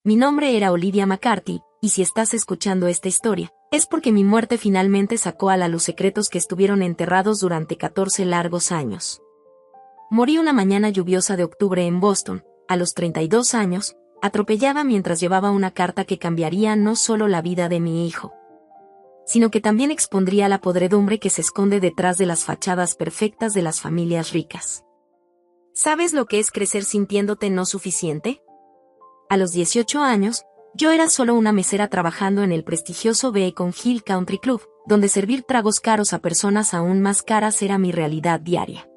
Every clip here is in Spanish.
Mi nombre era Olivia McCarthy, y si estás escuchando esta historia, es porque mi muerte finalmente sacó a la luz secretos que estuvieron enterrados durante 14 largos años. Morí una mañana lluviosa de octubre en Boston, a los 32 años, atropellada mientras llevaba una carta que cambiaría no solo la vida de mi hijo, sino que también expondría la podredumbre que se esconde detrás de las fachadas perfectas de las familias ricas. ¿Sabes lo que es crecer sintiéndote no suficiente? A los 18 años, yo era solo una mesera trabajando en el prestigioso Beacon Hill Country Club, donde servir tragos caros a personas aún más caras era mi realidad diaria.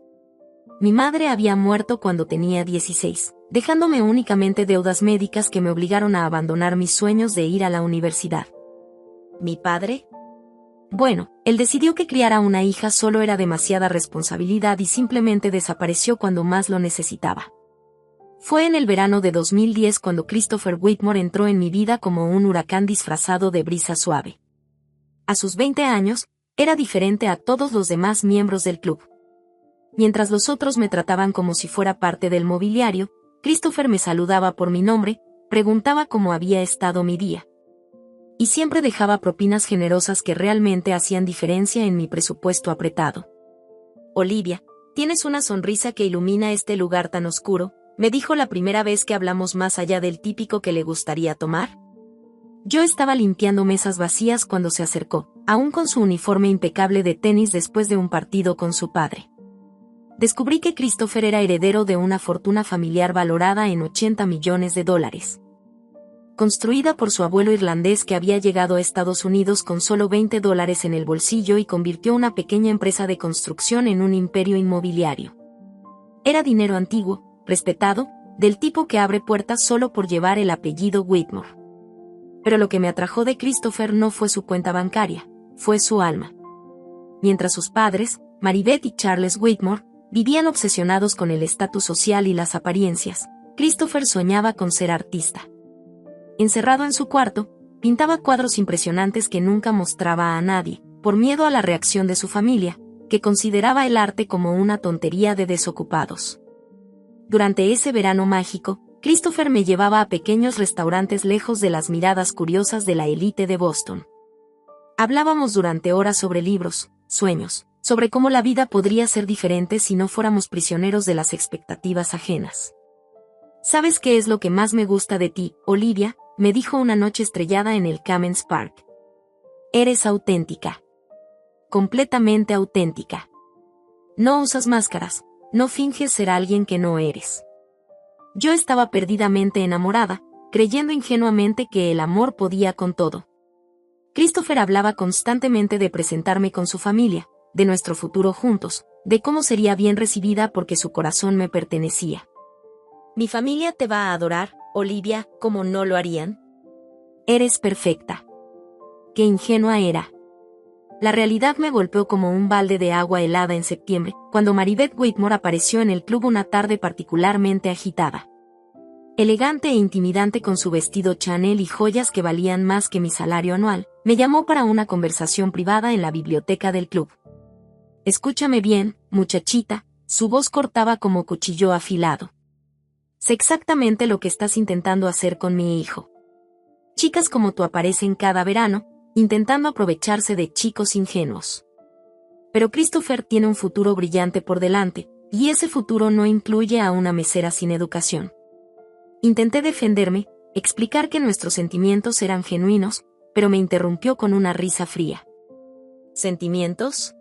Mi madre había muerto cuando tenía 16, dejándome únicamente deudas médicas que me obligaron a abandonar mis sueños de ir a la universidad. ¿Mi padre? Bueno, él decidió que criar a una hija solo era demasiada responsabilidad y simplemente desapareció cuando más lo necesitaba. Fue en el verano de 2010 cuando Christopher Whitmore entró en mi vida como un huracán disfrazado de brisa suave. A sus 20 años, era diferente a todos los demás miembros del club. Mientras los otros me trataban como si fuera parte del mobiliario, Christopher me saludaba por mi nombre, preguntaba cómo había estado mi día. Y siempre dejaba propinas generosas que realmente hacían diferencia en mi presupuesto apretado. Olivia, tienes una sonrisa que ilumina este lugar tan oscuro, me dijo la primera vez que hablamos más allá del típico que le gustaría tomar. Yo estaba limpiando mesas vacías cuando se acercó, aún con su uniforme impecable de tenis después de un partido con su padre. Descubrí que Christopher era heredero de una fortuna familiar valorada en $80 millones. Construida por su abuelo irlandés que había llegado a Estados Unidos con solo $20 en el bolsillo y convirtió una pequeña empresa de construcción en un imperio inmobiliario. Era dinero antiguo, respetado, del tipo que abre puertas solo por llevar el apellido Whitmore. Pero lo que me atrajo de Christopher no fue su cuenta bancaria, fue su alma. Mientras sus padres, Maribeth y Charles Whitmore, vivían obsesionados con el estatus social y las apariencias, Christopher soñaba con ser artista. Encerrado en su cuarto, pintaba cuadros impresionantes que nunca mostraba a nadie, por miedo a la reacción de su familia, que consideraba el arte como una tontería de desocupados. Durante ese verano mágico, Christopher me llevaba a pequeños restaurantes lejos de las miradas curiosas de la élite de Boston. Hablábamos durante horas sobre libros, sueños, sobre cómo la vida podría ser diferente si no fuéramos prisioneros de las expectativas ajenas. ¿Sabes qué es lo que más me gusta de ti, Olivia?, me dijo una noche estrellada en el Camens Park. Eres auténtica. Completamente auténtica. No usas máscaras, no finges ser alguien que no eres. Yo estaba perdidamente enamorada, creyendo ingenuamente que el amor podía con todo. Christopher hablaba constantemente de presentarme con su familia, de nuestro futuro juntos, de cómo sería bien recibida porque su corazón me pertenecía. ¿Mi familia te va a adorar, Olivia, como no lo harían? Eres perfecta. Qué ingenua era. La realidad me golpeó como un balde de agua helada en septiembre, cuando Maribeth Whitmore apareció en el club una tarde particularmente agitada. Elegante e intimidante con su vestido Chanel y joyas que valían más que mi salario anual, me llamó para una conversación privada en la biblioteca del club. Escúchame bien, muchachita, su voz cortaba como cuchillo afilado. Sé exactamente lo que estás intentando hacer con mi hijo. Chicas como tú aparecen cada verano, intentando aprovecharse de chicos ingenuos. Pero Christopher tiene un futuro brillante por delante, y ese futuro no incluye a una mesera sin educación. Intenté defenderme, explicar que nuestros sentimientos eran genuinos, pero me interrumpió con una risa fría. ¿Sentimientos?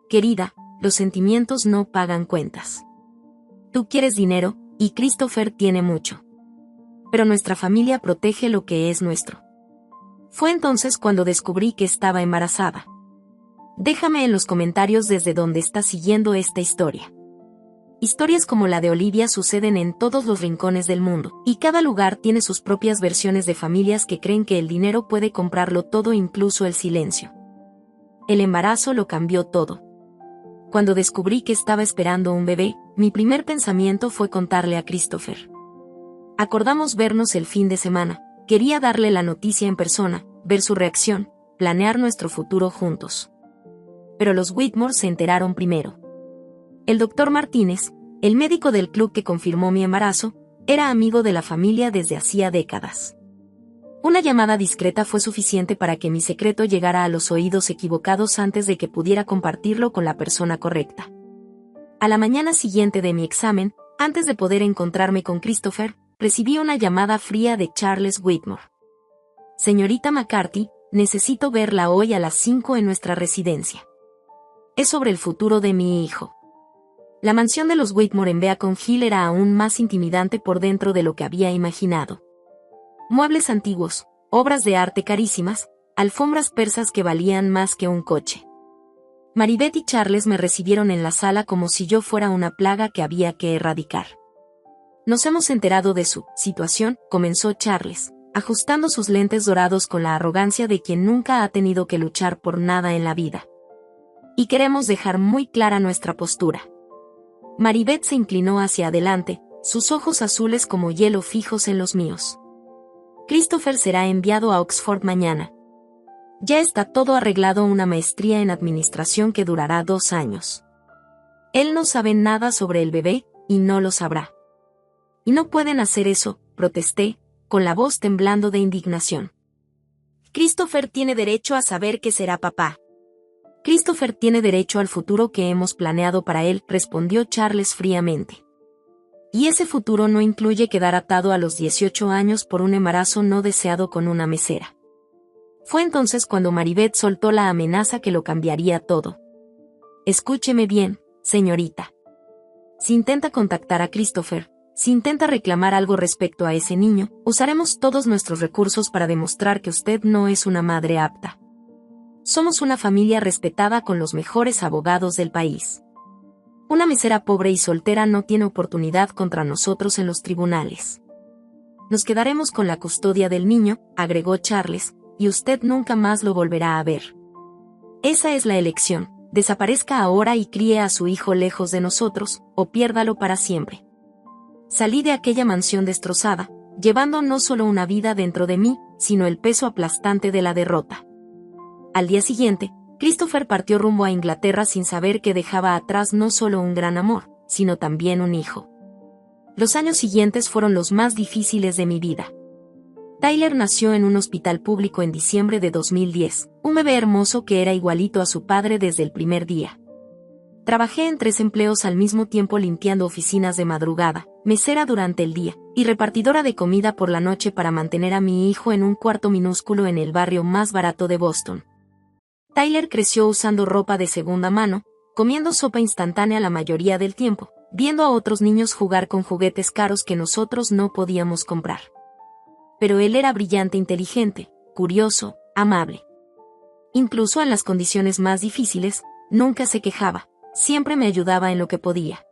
Querida, los sentimientos no pagan cuentas. Tú quieres dinero, y Christopher tiene mucho. Pero nuestra familia protege lo que es nuestro. Fue entonces cuando descubrí que estaba embarazada. Déjame en los comentarios desde donde estás siguiendo esta historia. Historias como la de Olivia suceden en todos los rincones del mundo, y cada lugar tiene sus propias versiones de familias que creen que el dinero puede comprarlo todo, incluso el silencio. El embarazo lo cambió todo. Cuando descubrí que estaba esperando un bebé, mi primer pensamiento fue contarle a Christopher. Acordamos vernos el fin de semana, quería darle la noticia en persona, ver su reacción, planear nuestro futuro juntos. Pero los Whitmore se enteraron primero. El doctor Martínez, el médico del club que confirmó mi embarazo, Era amigo de la familia desde hacía décadas. Una llamada discreta fue suficiente para que mi secreto llegara a los oídos equivocados antes de que pudiera compartirlo con la persona correcta. A la mañana siguiente de mi examen, antes de poder encontrarme con Christopher, recibí una llamada fría de Charles Whitmore. Señorita McCarthy, necesito verla hoy a las 5 en nuestra residencia. Es sobre el futuro de mi hijo. La mansión de los Whitmore en Beacon Hill era aún más intimidante por dentro de lo que había imaginado. Muebles antiguos, obras de arte carísimas, alfombras persas que valían más que un coche. Maribeth y Charles me recibieron en la sala como si yo fuera una plaga que había que erradicar. Nos hemos enterado de su situación, comenzó Charles, ajustando sus lentes dorados con la arrogancia de quien nunca ha tenido que luchar por nada en la vida. Y queremos dejar muy clara nuestra postura. Maribeth se inclinó hacia adelante, sus ojos azules como hielo fijos en los míos. Christopher será enviado a Oxford mañana. Ya está todo arreglado, una maestría en administración que durará 2 años. Él no sabe nada sobre el bebé, y no lo sabrá. Y no pueden hacer eso, protesté, con la voz temblando de indignación. Christopher tiene derecho a saber que será papá. Christopher tiene derecho al futuro que hemos planeado para él, respondió Charles fríamente. Y ese futuro no incluye quedar atado a los 18 años por un embarazo no deseado con una mesera. Fue entonces cuando Maribeth soltó la amenaza que lo cambiaría todo. Escúcheme bien, señorita. Si intenta contactar a Christopher, si intenta reclamar algo respecto a ese niño, usaremos todos nuestros recursos para demostrar que usted no es una madre apta. Somos una familia respetada con los mejores abogados del país. Una mesera pobre y soltera no tiene oportunidad contra nosotros en los tribunales. Nos quedaremos con la custodia del niño, agregó Charles, y usted nunca más lo volverá a ver. Esa es la elección, desaparezca ahora y críe a su hijo lejos de nosotros, o piérdalo para siempre. Salí de aquella mansión destrozada, llevando no solo una vida dentro de mí, sino el peso aplastante de la derrota. Al día siguiente, Christopher partió rumbo a Inglaterra sin saber que dejaba atrás no solo un gran amor, sino también un hijo. Los años siguientes fueron los más difíciles de mi vida. Tyler nació en un hospital público en diciembre de 2010, un bebé hermoso que era igualito a su padre desde el primer día. Trabajé en 3 empleos al mismo tiempo, limpiando oficinas de madrugada, mesera durante el día, y repartidora de comida por la noche para mantener a mi hijo en un cuarto minúsculo en el barrio más barato de Boston. Tyler creció usando ropa de segunda mano, comiendo sopa instantánea la mayoría del tiempo, viendo a otros niños jugar con juguetes caros que nosotros no podíamos comprar. Pero él era brillante, inteligente, curioso, amable. Incluso en las condiciones más difíciles, nunca se quejaba, siempre me ayudaba en lo que podía.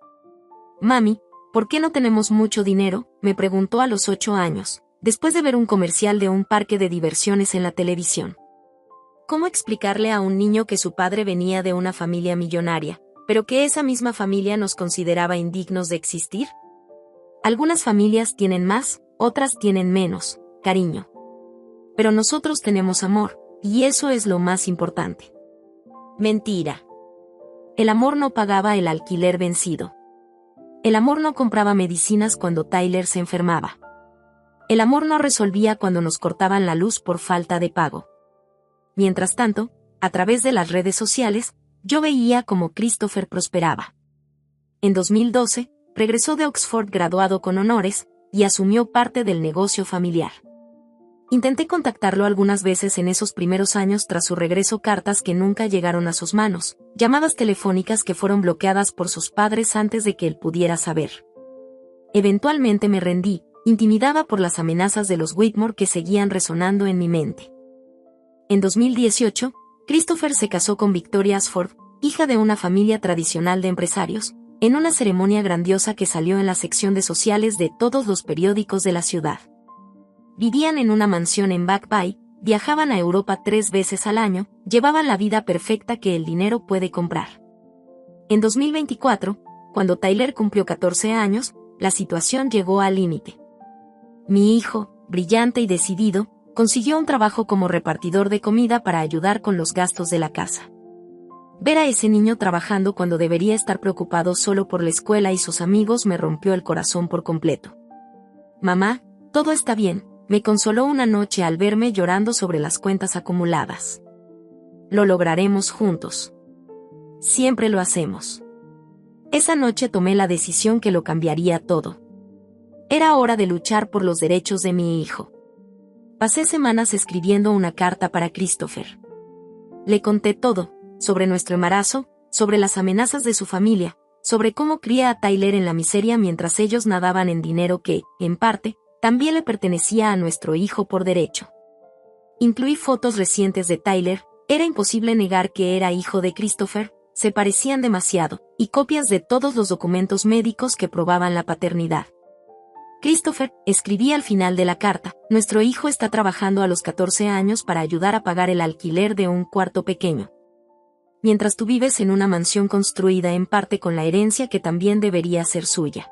Mami, ¿por qué no tenemos mucho dinero?, me preguntó a los 8 años, después de ver un comercial de un parque de diversiones en la televisión. ¿Cómo explicarle a un niño que su padre venía de una familia millonaria, pero que esa misma familia nos consideraba indignos de existir? Algunas familias tienen más, otras tienen menos, cariño. Pero nosotros tenemos amor, y eso es lo más importante. Mentira. El amor no pagaba el alquiler vencido. El amor no compraba medicinas cuando Tyler se enfermaba. El amor no resolvía cuando nos cortaban la luz por falta de pago. Mientras tanto, a través de las redes sociales, yo veía cómo Christopher prosperaba. En 2012, regresó de Oxford graduado con honores, y asumió parte del negocio familiar. Intenté contactarlo algunas veces en esos primeros años tras su regreso, cartas que nunca llegaron a sus manos, llamadas telefónicas que fueron bloqueadas por sus padres antes de que él pudiera saber. Eventualmente me rendí, intimidada por las amenazas de los Whitmore que seguían resonando en mi mente. En 2018, Christopher se casó con Victoria Ashford, hija de una familia tradicional de empresarios, en una ceremonia grandiosa que salió en la sección de sociales de todos los periódicos de la ciudad. Vivían en una mansión en Back Bay, viajaban a Europa 3 veces al año, llevaban la vida perfecta que el dinero puede comprar. En 2024, cuando Tyler cumplió 14 años, la situación llegó al límite. Mi hijo, brillante y decidido, consiguió un trabajo como repartidor de comida para ayudar con los gastos de la casa. Ver a ese niño trabajando cuando debería estar preocupado solo por la escuela y sus amigos me rompió el corazón por completo. Mamá, todo está bien, me consoló una noche al verme llorando sobre las cuentas acumuladas. Lo lograremos juntos. Siempre lo hacemos. Esa noche tomé la decisión que lo cambiaría todo. Era hora de luchar por los derechos de mi hijo. Pasé semanas escribiendo una carta para Christopher. Le conté todo, sobre nuestro embarazo, sobre las amenazas de su familia, sobre cómo cría a Tyler en la miseria mientras ellos nadaban en dinero que, en parte, también le pertenecía a nuestro hijo por derecho. Incluí fotos recientes de Tyler, era imposible negar que era hijo de Christopher, se parecían demasiado, y copias de todos los documentos médicos que probaban la paternidad. Christopher, escribí al final de la carta, nuestro hijo está trabajando a los 14 años para ayudar a pagar el alquiler de un cuarto pequeño. Mientras tú vives en una mansión construida en parte con la herencia que también debería ser suya.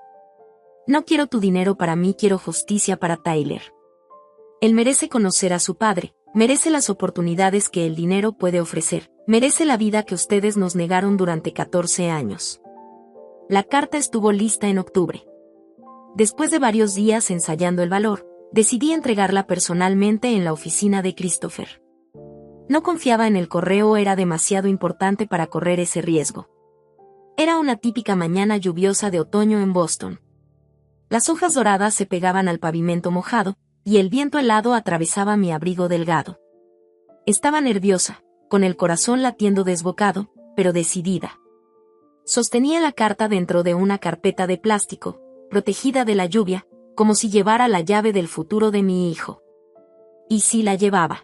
No quiero tu dinero para mí, quiero justicia para Tyler. Él merece conocer a su padre, merece las oportunidades que el dinero puede ofrecer, merece la vida que ustedes nos negaron durante 14 años. La carta estuvo lista en octubre. Después de varios días ensayando el valor, decidí entregarla personalmente en la oficina de Christopher. No confiaba en el correo, era demasiado importante para correr ese riesgo. Era una típica mañana lluviosa de otoño en Boston. Las hojas doradas se pegaban al pavimento mojado, y el viento helado atravesaba mi abrigo delgado. Estaba nerviosa, con el corazón latiendo desbocado, pero decidida. Sostenía la carta dentro de una carpeta de plástico, protegida de la lluvia, como si llevara la llave del futuro de mi hijo. Y sí la llevaba.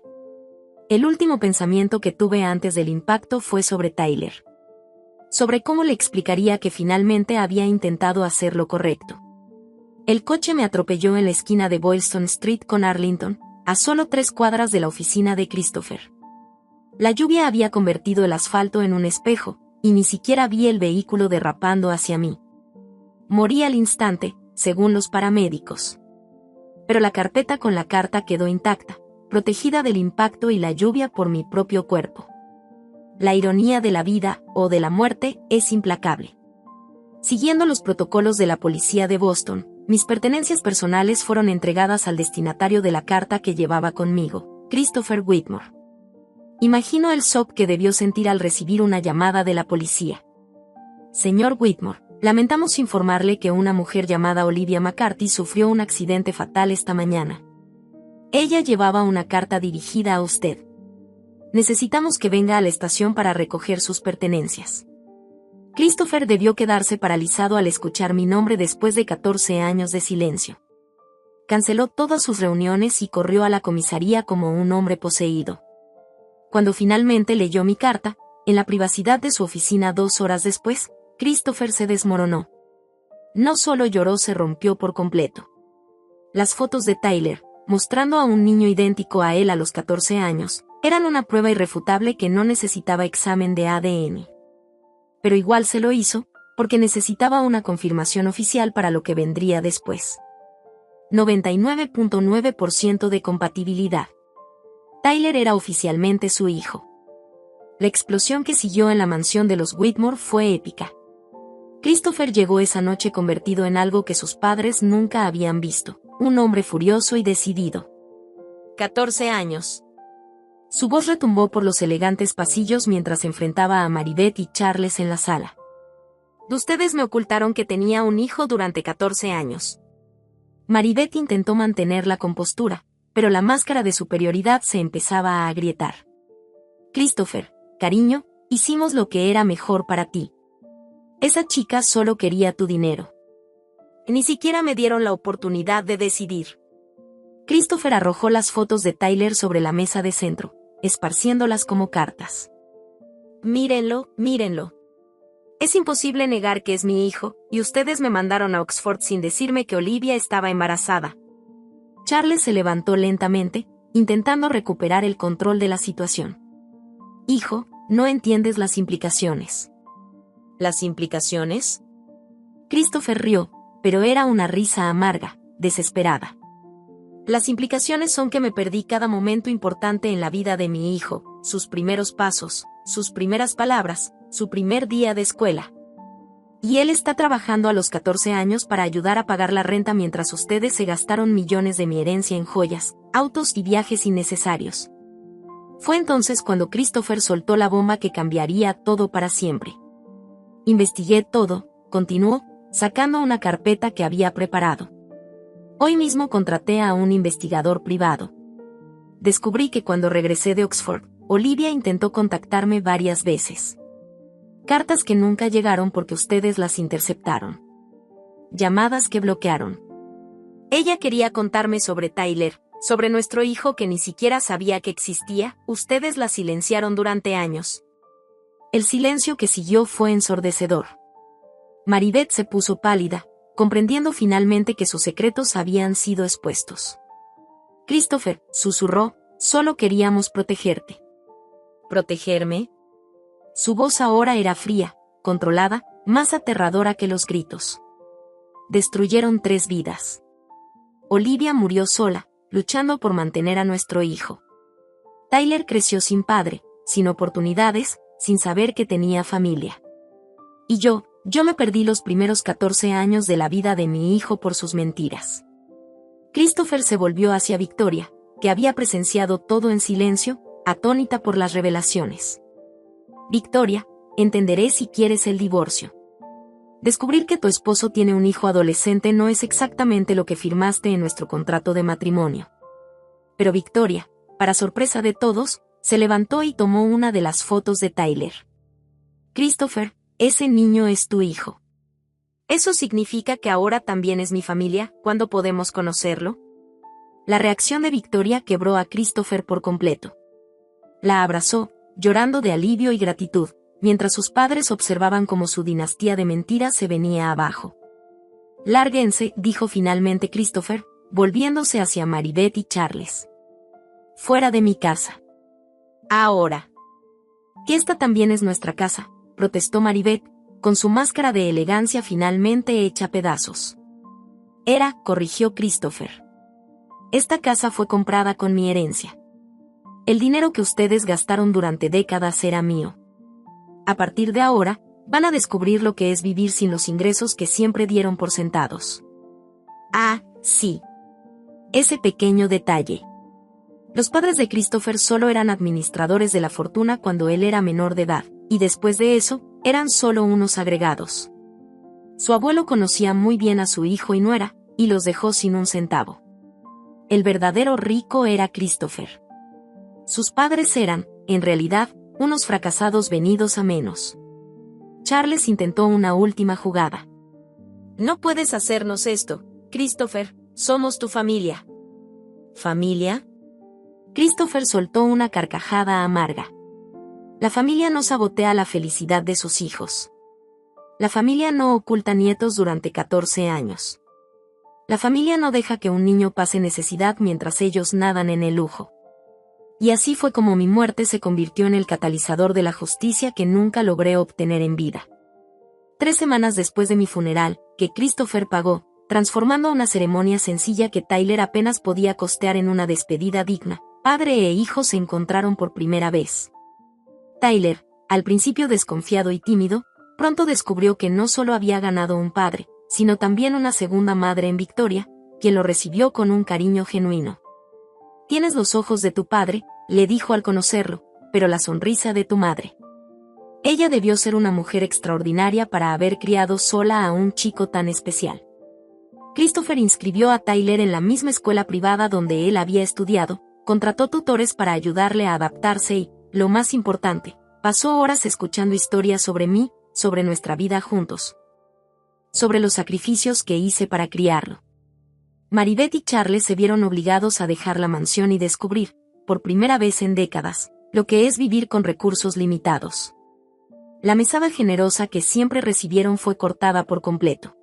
El último pensamiento que tuve antes del impacto fue sobre Tyler. Sobre cómo le explicaría que finalmente había intentado hacer lo correcto. El coche me atropelló en la esquina de Boylston Street con Arlington, a solo 3 cuadras de la oficina de Christopher. La lluvia había convertido el asfalto en un espejo, y ni siquiera vi el vehículo derrapando hacia mí. Morí al instante, según los paramédicos. Pero la carpeta con la carta quedó intacta, protegida del impacto y la lluvia por mi propio cuerpo. La ironía de la vida, o de la muerte, es implacable. Siguiendo los protocolos de la policía de Boston, mis pertenencias personales fueron entregadas al destinatario de la carta que llevaba conmigo, Christopher Whitmore. Imagino el shock que debió sentir al recibir una llamada de la policía. Señor Whitmore, lamentamos informarle que una mujer llamada Olivia McCarthy sufrió un accidente fatal esta mañana. Ella llevaba una carta dirigida a usted. Necesitamos que venga a la estación para recoger sus pertenencias. Christopher debió quedarse paralizado al escuchar mi nombre después de 14 años de silencio. Canceló todas sus reuniones y corrió a la comisaría como un hombre poseído. Cuando finalmente leyó mi carta, en la privacidad de su oficina 2 horas después, Christopher se desmoronó. No solo lloró, se rompió por completo. Las fotos de Tyler, mostrando a un niño idéntico a él a los 14 años, eran una prueba irrefutable que no necesitaba examen de ADN. Pero igual se lo hizo, porque necesitaba una confirmación oficial para lo que vendría después. 99.9% de compatibilidad. Tyler era oficialmente su hijo. La explosión que siguió en la mansión de los Whitmore fue épica. Christopher llegó esa noche convertido en algo que sus padres nunca habían visto, un hombre furioso y decidido. 14 años. Su voz retumbó por los elegantes pasillos mientras enfrentaba a Maribeth y Charles en la sala. Ustedes me ocultaron que tenía un hijo durante 14 años. Maribeth intentó mantener la compostura, pero la máscara de superioridad se empezaba a agrietar. Christopher, cariño, hicimos lo que era mejor para ti. Esa chica solo quería tu dinero. Ni siquiera me dieron la oportunidad de decidir. Christopher arrojó las fotos de Tyler sobre la mesa de centro, esparciéndolas como cartas. Mírenlo, mírenlo. Es imposible negar que es mi hijo, y ustedes me mandaron a Oxford sin decirme que Olivia estaba embarazada. Charles se levantó lentamente, intentando recuperar el control de la situación. Hijo, no entiendes las implicaciones. ¿Las implicaciones? Christopher rió, pero era una risa amarga, desesperada. Las implicaciones son que me perdí cada momento importante en la vida de mi hijo, sus primeros pasos, sus primeras palabras, su primer día de escuela. Y él está trabajando a los 14 años para ayudar a pagar la renta mientras ustedes se gastaron millones de mi herencia en joyas, autos y viajes innecesarios. Fue entonces cuando Christopher soltó la bomba que cambiaría todo para siempre. Investigué todo, continuó, sacando una carpeta que había preparado. Hoy mismo contraté a un investigador privado. Descubrí que cuando regresé de Oxford, Olivia intentó contactarme varias veces. Cartas que nunca llegaron porque ustedes las interceptaron. Llamadas que bloquearon. Ella quería contarme sobre Tyler, sobre nuestro hijo que ni siquiera sabía que existía, ustedes la silenciaron durante años. El silencio que siguió fue ensordecedor. Maribeth se puso pálida, comprendiendo finalmente que sus secretos habían sido expuestos. Christopher, susurró, solo queríamos protegerte. ¿Protegerme? Su voz ahora era fría, controlada, más aterradora que los gritos. Destruyeron 3 vidas. Olivia murió sola, luchando por mantener a nuestro hijo. Tyler creció sin padre, sin oportunidades, sin saber que tenía familia. Y yo me perdí los primeros 14 años de la vida de mi hijo por sus mentiras. Christopher se volvió hacia Victoria, que había presenciado todo en silencio, atónita por las revelaciones. Victoria, entenderé si quieres el divorcio. Descubrir que tu esposo tiene un hijo adolescente no es exactamente lo que firmaste en nuestro contrato de matrimonio. Pero Victoria, para sorpresa de todos, se levantó y tomó una de las fotos de Tyler. Christopher, ese niño es tu hijo. ¿Eso significa que ahora también es mi familia? ¿Cuándo podemos conocerlo? La reacción de Victoria quebró a Christopher por completo. La abrazó, llorando de alivio y gratitud, mientras sus padres observaban cómo su dinastía de mentiras se venía abajo. Lárguense, dijo finalmente Christopher, volviéndose hacia Maribeth y Charles. Fuera de mi casa. Ahora. Que esta también es nuestra casa, protestó Maribeth, con su máscara de elegancia finalmente hecha pedazos. Corrigió Christopher. Esta casa fue comprada con mi herencia. El dinero que ustedes gastaron durante décadas era mío. A partir de ahora, van a descubrir lo que es vivir sin los ingresos que siempre dieron por sentados. Ah, sí. Ese pequeño detalle. Los padres de Christopher solo eran administradores de la fortuna cuando él era menor de edad, y después de eso, eran solo unos agregados. Su abuelo conocía muy bien a su hijo y nuera, y los dejó sin un centavo. El verdadero rico era Christopher. Sus padres eran, en realidad, unos fracasados venidos a menos. Charles intentó una última jugada. No puedes hacernos esto, Christopher, somos tu familia. ¿Familia? Christopher soltó una carcajada amarga. La familia no sabotea la felicidad de sus hijos. La familia no oculta nietos durante 14 años. La familia no deja que un niño pase necesidad mientras ellos nadan en el lujo. Y así fue como mi muerte se convirtió en el catalizador de la justicia que nunca logré obtener en vida. 3 semanas después de mi funeral, que Christopher pagó, transformando una ceremonia sencilla que Tyler apenas podía costear en una despedida digna, padre e hijo se encontraron por primera vez. Tyler, al principio desconfiado y tímido, pronto descubrió que no solo había ganado un padre, sino también una segunda madre en Victoria, quien lo recibió con un cariño genuino. Tienes los ojos de tu padre, le dijo al conocerlo, pero la sonrisa de tu madre. Ella debió ser una mujer extraordinaria para haber criado sola a un chico tan especial. Christopher inscribió a Tyler en la misma escuela privada donde él había estudiado, contrató tutores para ayudarle a adaptarse y, lo más importante, pasó horas escuchando historias sobre mí, sobre nuestra vida juntos. Sobre los sacrificios que hice para criarlo. Maribeth y Charles se vieron obligados a dejar la mansión y descubrir, por primera vez en décadas, lo que es vivir con recursos limitados. La mesada generosa que siempre recibieron fue cortada por completo.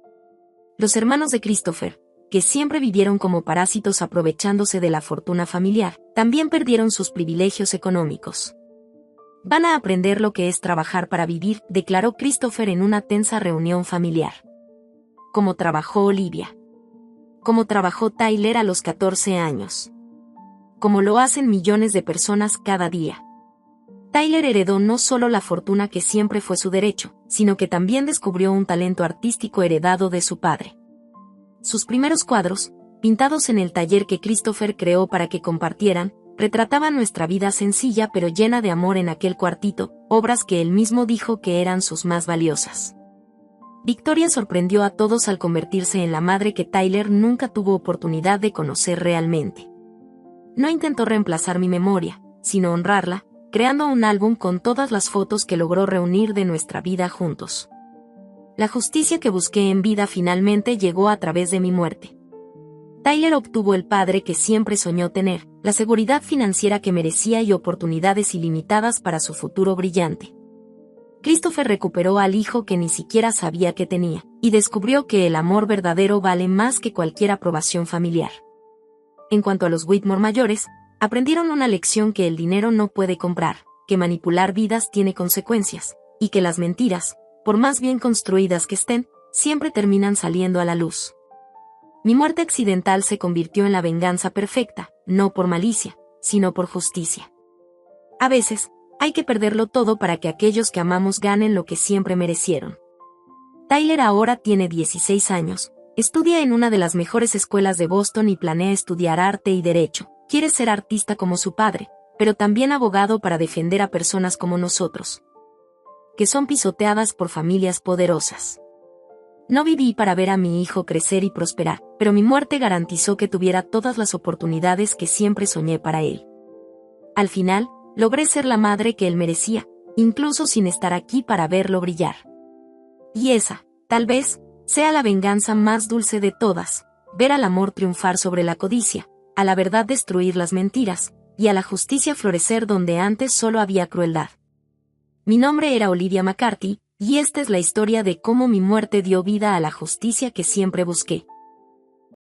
Los hermanos de Christopher, que siempre vivieron como parásitos aprovechándose de la fortuna familiar, también perdieron sus privilegios económicos. Van a aprender lo que es trabajar para vivir, declaró Christopher en una tensa reunión familiar. Como trabajó Olivia. Como trabajó Tyler a los 14 años. Como lo hacen millones de personas cada día. Tyler heredó no solo la fortuna que siempre fue su derecho, sino que también descubrió un talento artístico heredado de su padre. Sus primeros cuadros, pintados en el taller que Christopher creó para que compartieran, retrataban nuestra vida sencilla pero llena de amor en aquel cuartito, obras que él mismo dijo que eran sus más valiosas. Victoria sorprendió a todos al convertirse en la madre que Tyler nunca tuvo oportunidad de conocer realmente. No intentó reemplazar mi memoria, sino honrarla, creando un álbum con todas las fotos que logró reunir de nuestra vida juntos. La justicia que busqué en vida finalmente llegó a través de mi muerte. Tyler obtuvo el padre que siempre soñó tener, la seguridad financiera que merecía y oportunidades ilimitadas para su futuro brillante. Christopher recuperó al hijo que ni siquiera sabía que tenía, y descubrió que el amor verdadero vale más que cualquier aprobación familiar. En cuanto a los Whitmore mayores, aprendieron una lección que el dinero no puede comprar, que manipular vidas tiene consecuencias, y que las mentiras, por más bien construidas que estén, siempre terminan saliendo a la luz. Mi muerte accidental se convirtió en la venganza perfecta, no por malicia, sino por justicia. A veces, hay que perderlo todo para que aquellos que amamos ganen lo que siempre merecieron. Tyler ahora tiene 16 años, estudia en una de las mejores escuelas de Boston y planea estudiar arte y derecho. Quiere ser artista como su padre, pero también abogado para defender a personas como nosotros, que son pisoteadas por familias poderosas. No viví para ver a mi hijo crecer y prosperar, pero mi muerte garantizó que tuviera todas las oportunidades que siempre soñé para él. Al final, logré ser la madre que él merecía, incluso sin estar aquí para verlo brillar. Y esa, tal vez, sea la venganza más dulce de todas, ver al amor triunfar sobre la codicia, a la verdad destruir las mentiras, y a la justicia florecer donde antes solo había crueldad. Mi nombre era Olivia McCarthy, y esta es la historia de cómo mi muerte dio vida a la justicia que siempre busqué.